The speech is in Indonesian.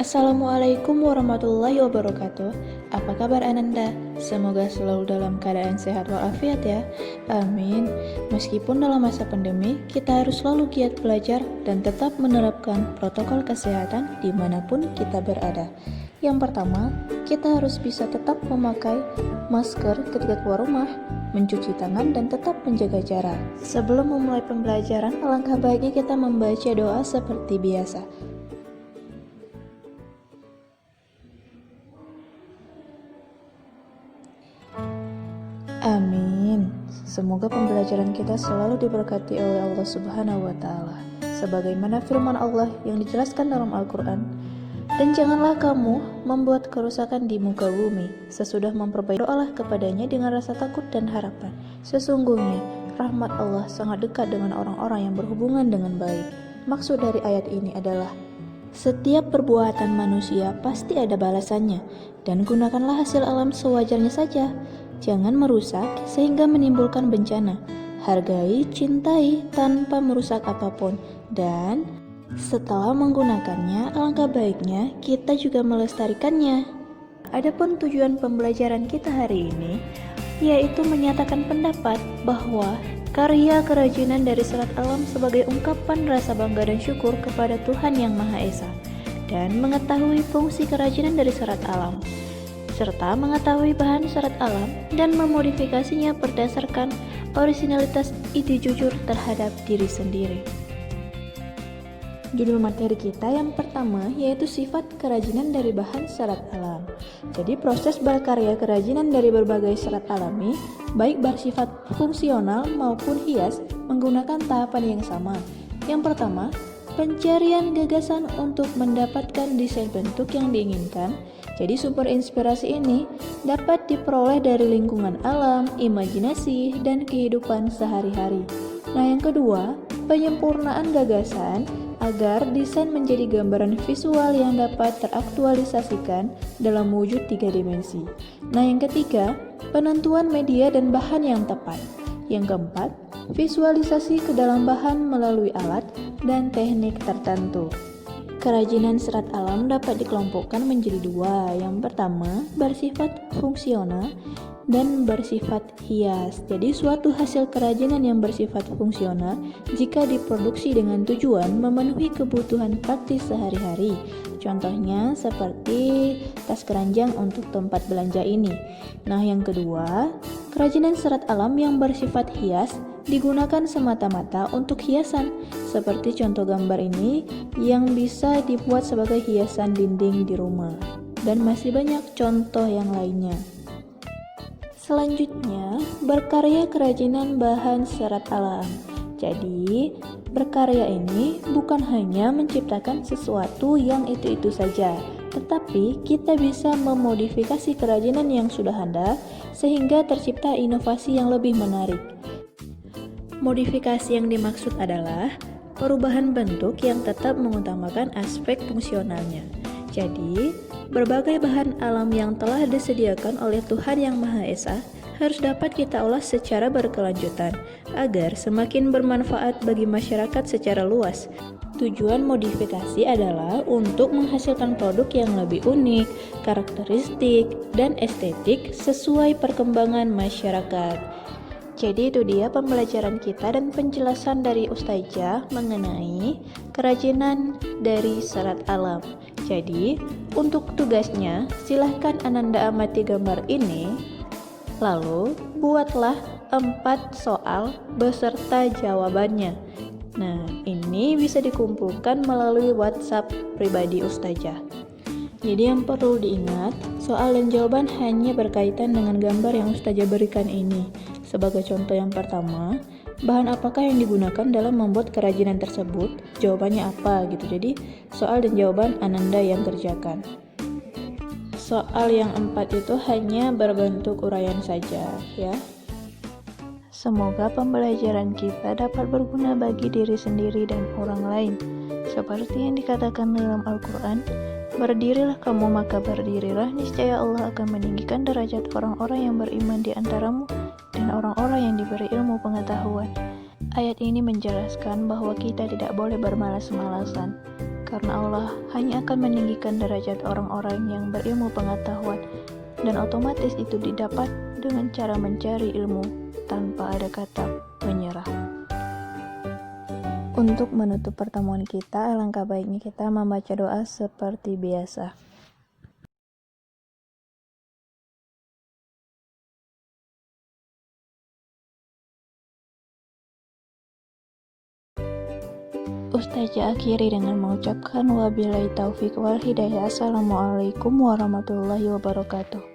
Assalamualaikum warahmatullahi wabarakatuh. Apa kabar Ananda? Semoga selalu dalam keadaan sehat walafiat ya. Amin. Meskipun dalam masa pandemi, kita harus selalu giat belajar dan tetap menerapkan protokol kesehatan dimanapun kita berada. Yang pertama, kita harus bisa tetap memakai masker ketika keluar rumah, mencuci tangan, dan tetap menjaga jarak. Sebelum memulai pembelajaran, alangkah baiknya kita membaca doa seperti biasa. Amin. Semoga pembelajaran kita selalu diberkati oleh Allah Subhanahu wa Ta'ala, sebagaimana firman Allah yang dijelaskan dalam Al-Quran. Dan janganlah kamu membuat kerusakan di muka bumi. Sesudah memperbaiki, doalah kepadanya dengan rasa takut dan harapan. Sesungguhnya rahmat Allah sangat dekat dengan orang-orang yang berhubungan dengan baik. Maksud dari ayat ini adalah setiap perbuatan manusia pasti ada balasannya, dan gunakanlah hasil alam sewajarnya saja. Jangan merusak sehingga menimbulkan bencana. Hargai, cintai tanpa merusak apapun. Dan setelah menggunakannya, alangkah baiknya kita juga melestarikannya. Adapun tujuan pembelajaran kita hari ini, yaitu menyatakan pendapat bahwa karya kerajinan dari serat alam sebagai ungkapan rasa bangga dan syukur kepada Tuhan Yang Maha Esa, dan mengetahui fungsi kerajinan dari serat alam, serta mengetahui bahan serat alam dan memodifikasinya berdasarkan orisinalitas ide jujur terhadap diri sendiri. Judul materi kita yang pertama yaitu sifat kerajinan dari bahan serat alam. Jadi proses berkarya kerajinan dari berbagai serat alami, baik bersifat fungsional maupun hias, menggunakan tahapan yang sama. Yang pertama, pencarian gagasan untuk mendapatkan desain bentuk yang diinginkan. Jadi sumber inspirasi ini dapat diperoleh dari lingkungan alam, imajinasi, dan kehidupan sehari-hari. Nah, yang kedua, penyempurnaan gagasan agar desain menjadi gambaran visual yang dapat teraktualisasikan dalam wujud 3 dimensi. Nah, yang ketiga, penentuan media dan bahan yang tepat. Yang keempat, visualisasi ke dalam bahan melalui alat dan teknik tertentu. Kerajinan serat alam dapat dikelompokkan menjadi dua. Yang pertama, bersifat fungsional dan bersifat hias. Jadi suatu hasil kerajinan yang bersifat fungsional jika diproduksi dengan tujuan memenuhi kebutuhan praktis sehari-hari. Contohnya seperti tas keranjang untuk tempat belanja ini. Nah, yang kedua, kerajinan serat alam yang bersifat hias digunakan semata-mata untuk hiasan, seperti contoh gambar ini yang bisa dibuat sebagai hiasan dinding di rumah, dan masih banyak contoh yang lainnya. Selanjutnya, berkarya kerajinan bahan serat alam. Jadi, berkarya ini bukan hanya menciptakan sesuatu yang itu-itu saja, tetapi kita bisa memodifikasi kerajinan yang sudah ada sehingga tercipta inovasi yang lebih menarik. Modifikasi yang dimaksud adalah perubahan bentuk yang tetap mengutamakan aspek fungsionalnya. Jadi, berbagai bahan alam yang telah disediakan oleh Tuhan Yang Maha Esa harus dapat kita olah secara berkelanjutan agar semakin bermanfaat bagi masyarakat secara luas. Tujuan modifikasi adalah untuk menghasilkan produk yang lebih unik, karakteristik, dan estetik sesuai perkembangan masyarakat. Jadi itu dia pembelajaran kita dan penjelasan dari Ustazah mengenai kerajinan dari serat alam. Jadi untuk tugasnya silahkan Ananda amati gambar ini, lalu buatlah 4 soal beserta jawabannya. Nah, ini bisa dikumpulkan melalui WhatsApp pribadi Ustazah. Jadi yang perlu diingat, soal dan jawaban hanya berkaitan dengan gambar yang Ustazah berikan ini. Sebagai contoh yang pertama, bahan apakah yang digunakan dalam membuat kerajinan tersebut? Jawabannya apa gitu. Jadi soal dan jawaban Ananda yang kerjakan. Soal yang 4 itu hanya berbentuk uraian saja ya. Semoga pembelajaran kita dapat berguna bagi diri sendiri dan orang lain. Seperti yang dikatakan dalam Al-Quran, berdirilah kamu maka berdirilah, niscaya Allah akan meninggikan derajat orang-orang yang beriman di antaramu dan orang-orang yang diberi ilmu pengetahuan. Ayat ini menjelaskan bahwa kita tidak boleh bermalas-malasan, karena Allah hanya akan meninggikan derajat orang-orang yang berilmu pengetahuan, dan otomatis itu didapat dengan cara mencari ilmu tanpa ada kata menyerah. Untuk menutup pertemuan kita, alangkah baiknya kita membaca doa seperti biasa. Ustazah akhiri dengan mengucapkan wabillahi taufik wal hidayah. Assalamualaikum warahmatullahi wabarakatuh.